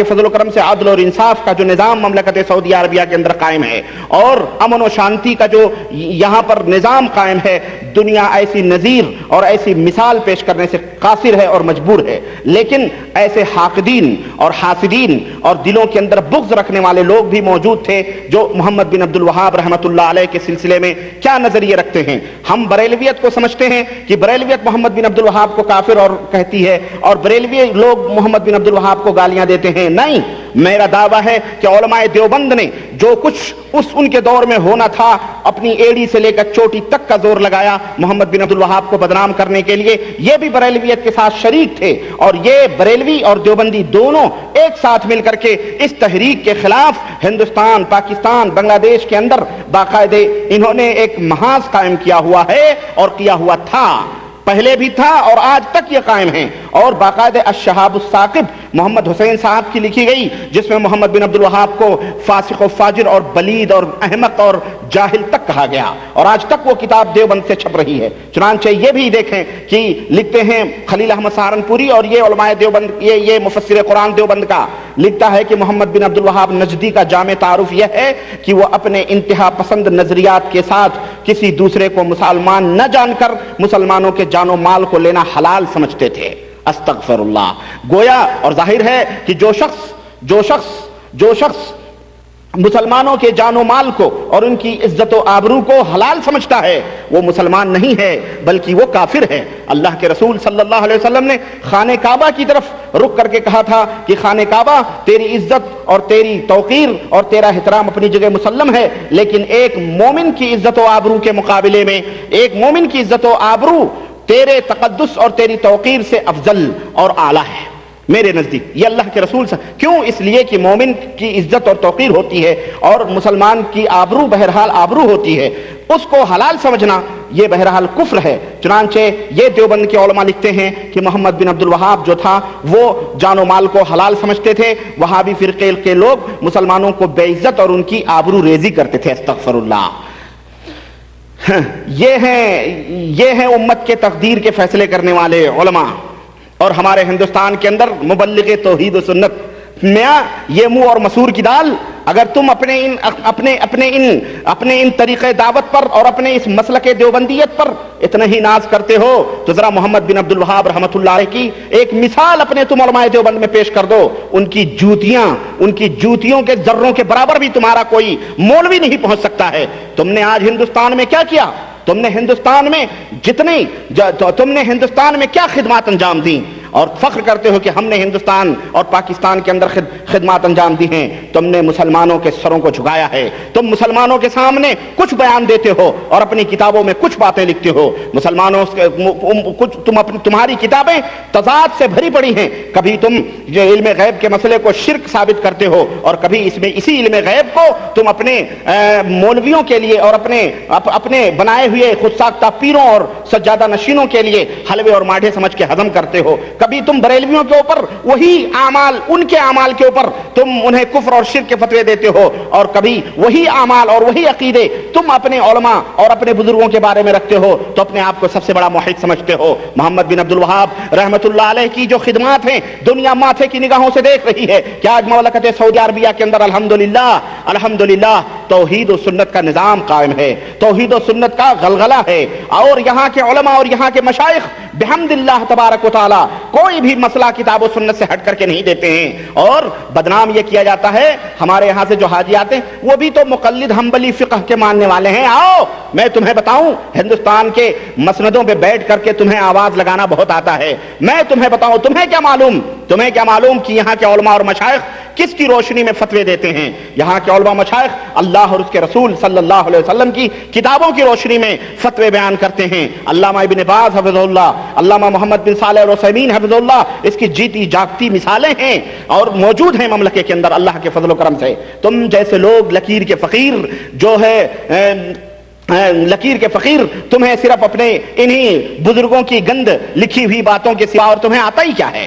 کے فضل و کرم سے عدل اور انصاف کا جو نظام مملکت سعودی عربیہ کے اندر قائم ہے اور امن و شانتی کا جو یہاں پر نظام قائم ہے، دنیا ایسی نظیر اور ایسی مثال پیش کرنے سے قاصر ہے اور مجبور ہے، لیکن ایسے حاقدین اور حاسدین اور دلوں کے اندر بغض رکھنے والے لوگ بھی موجود تھے جو محمد بن عبد الوہاب رحمۃ اللہ علیہ کے سلسلے میں کیا نظریے رکھتے ہیں۔ ہم بریلویت کو سمجھتے ہیں کہ بریلویت محمد بن عبد الوہاب کو کافر اور کہتی ہے، اور بریلوی لوگ محمد بن عبد الوہاب کو گالیاں دیتے ہیں۔ نہیں، میرا دعویٰ ہے کہ علماء دیوبند نے جو کچھ ان کے دور میں ہونا تھا، اپنی ایڑی سے لے کر چوٹی تک کا زور لگایا محمد بن عبد الوہاب کو بدنام کرنے کے لیے۔ یہ بھی بریلویت کے ساتھ شریک تھے، اور یہ بریلوی اور دیوبندی دونوں ایک ساتھ مل کر کے اس تحریک کے خلاف ہندوستان، پاکستان، بنگلہ دیش کے اندر باقاعدہ انہوں نے ایک محاذ قائم کیا ہوا ہے اور کیا ہوا تھا، پہلے بھی تھا اور آج تک یہ قائم ہیں۔ اور باقاعدہ الشہاب الثاقب محمد حسین صاحب کی لکھی گئی، جس میں محمد بن عبد الوہاب کو فاسق و فاجر اور بلید اور احمق اور جاہل تک کہا گیا، اور آج تک وہ کتاب دیوبند سے چھپ رہی ہے۔ چنانچہ یہ بھی دیکھیں کہ لکھتے ہیں خلیل احمد سہارنپوری، اور یہ علماء دیوبند، یہ مفسر قرآن دیوبند کا لکھتا ہے کہ محمد بن عبد الوہاب نجدی کا جامع تعارف یہ ہے کہ وہ اپنے انتہا پسند نظریات کے ساتھ کسی دوسرے کو مسلمان نہ جان کر مسلمانوں کے جان و مال کو لینا حلال سمجھتے تھے۔ استغفر اللہ۔ گویا اور ظاہر ہے کہ جو شخص مسلمانوں کے جان و مال کو اور ان کی عزت و آبرو کو حلال سمجھتا ہے وہ مسلمان نہیں ہے بلکہ وہ کافر ہے۔ اللہ کے رسول صلی اللہ علیہ وسلم نے خانہ کعبہ کی طرف رک کر کے کہا تھا کہ خانہ کعبہ تیری عزت اور تیری توقیر اور تیرا احترام اپنی جگہ مسلم ہے، لیکن ایک مومن کی عزت و آبرو کے مقابلے میں ایک مومن کی عزت و آبرو تیرے تقدس اور تیری توقیر سے افضل اور اعلیٰ ہے میرے نزدیک۔ یہ اللہ کے رسول سے کیوں؟ اس لیے کہ مومن کی عزت اور توقیر ہوتی ہے اور مسلمان کی آبرو بہرحال آبرو ہوتی ہے، اس کو حلال سمجھنا یہ بہرحال کفر ہے۔ چنانچہ یہ دیوبند کے علماء لکھتے ہیں کہ محمد بن عبد الوہاب جو تھا وہ جان و مال کو حلال سمجھتے تھے، وہابی فرقے کے لوگ مسلمانوں کو بے عزت اور ان کی آبرو ریزی کرتے تھے۔ استغفر اللہ۔ یہ ہیں امت کے تقدیر کے فیصلے کرنے والے علماء، اور ہمارے ہندوستان کے اندر مبلغ توحید و سنت۔ میاں یہ منہ اور مسور کی دال، اگر تم اپنے ان طریقے دعوت پر اور اپنے اس مسلک دیوبندیت پر اتنا ہی ناز کرتے ہو تو ذرا محمد بن عبد الوہاب رحمۃ اللہ علیہ کی ایک مثال اپنے تم علماء دیوبند میں پیش کر دو۔ ان کی جوتیوں کے ذروں کے برابر بھی تمہارا کوئی مولوی نہیں پہنچ سکتا ہے۔ تم نے آج ہندوستان میں کیا کیا؟ تم نے ہندوستان میں کیا خدمات انجام دیں اور فخر کرتے ہو کہ ہم نے ہندوستان اور پاکستان کے اندر خدمات انجام دی ہیں؟ تم نے مسلمانوں کے سروں کو جھکایا ہے، تم مسلمانوں کے سامنے کچھ بیان دیتے ہو اور اپنی کتابوں میں کچھ باتیں لکھتے ہو۔ تمہاری کتابیں تضاد سے بھری پڑی ہیں، کبھی تم جو علم غیب کے مسئلے کو شرک ثابت کرتے ہو اور کبھی اسی علم غیب کو تم اپنے مولویوں کے لیے اور اپنے بنائے ہوئے خود ساختہ پیروں اور سجادہ نشینوں کے لیے حلوے اور ماٹھے سمجھ کے ہضم کرتے ہو۔ کبھی تم بریلویوں کے اوپر وہی اعمال، ان کے اعمال کے اوپر تم انہیں کفر اور شرک کے فتوے دیتے ہو، اور کبھی وہی اعمال اور وہی عقیدے تم اپنے علماء اور اپنے بزرگوں کے بارے میں رکھتے ہو تو اپنے آپ کو سب سے بڑا موحد سمجھتے ہو۔ محمد بن عبد الوہاب رحمۃ اللہ علیہ کی جو خدمات ہیں دنیا ماتھے کی نگاہوں سے دیکھ رہی ہے کہ آج مملکت سعودی عربیہ کے اندر الحمدللہ توحید و سنت کا نظام قائم ہے، توحید و سنت کا غلغلہ ہے، اور یہاں کے علماء اور یہاں کے مشائخ بحمد اللہ تبارک و تعالی کوئی بھی مسئلہ کتاب و سنت سے ہٹ کر کے نہیں دیتے ہیں۔ اور بدنام یہ کیا جاتا ہے، ہمارے یہاں سے جو حاجی آتے ہیں وہ بھی تو مقلد حنبلی فقہ کے ماننے والے ہیں۔ آؤ میں تمہیں بتاؤں، ہندوستان کے مسندوں پہ بیٹھ کر کے تمہیں آواز لگانا بہت آتا ہے، میں تمہیں بتاؤں تمہیں کیا معلوم کہ یہاں کے علماء اور مشائخ کس کی روشنی میں فتوے دیتے ہیں۔ یہاں کے علماء مشائخ اللہ اور اس کے رسول صلی اللہ علیہ وسلم کی کتابوں کی روشنی میں فتوے بیان کرتے ہیں۔ علامہ ابن باز حفظہ اللہ، علامہ محمد بن صالح العثیمین حفظہ اللہ اس کی جیتی جاگتی مثالیں ہیں اور موجود ہیں مملکت کے اندر اللہ کے فضل و کرم سے۔ تم جیسے لوگ لکیر کے فقیر جو ہے تمہیں صرف اپنے انہی بزرگوں کی گند لکھی ہوئی باتوں کے سوا اور تمہیں آتا ہی کیا ہے؟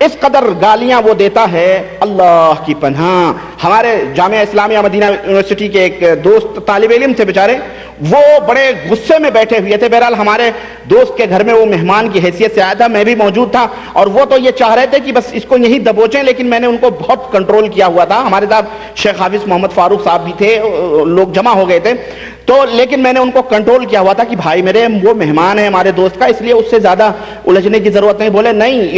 اس قدر گالیاں وہ دیتا ہے، اللہ کی پناہ۔ ہمارے جامعہ اسلامیہ مدینہ یونیورسٹی کے ایک دوست طالب علم تھے بیچارے، وہ بڑے غصے میں بیٹھے ہوئے تھے۔ بہرحال ہمارے دوست کے گھر میں وہ مہمان کی حیثیت سے آیا تھا، میں بھی موجود تھا، اور وہ تو یہ چاہ رہے تھے کہ بس اس کو یہی دبوچیں، لیکن میں نے ان کو بہت کنٹرول کیا ہوا تھا۔ ہمارے ساتھ شیخ حافظ محمد فاروق صاحب بھی تھے، لوگ جمع ہو گئے تھے، تو لیکن میں نے ان کو کنٹرول کیا ہوا تھا کہ بھائی میرے وہ مہمان ہے ہمارے دوست کا، اس لیے اس سے زیادہ الجھنے کی ضرورت نہیں۔ بولے نہیں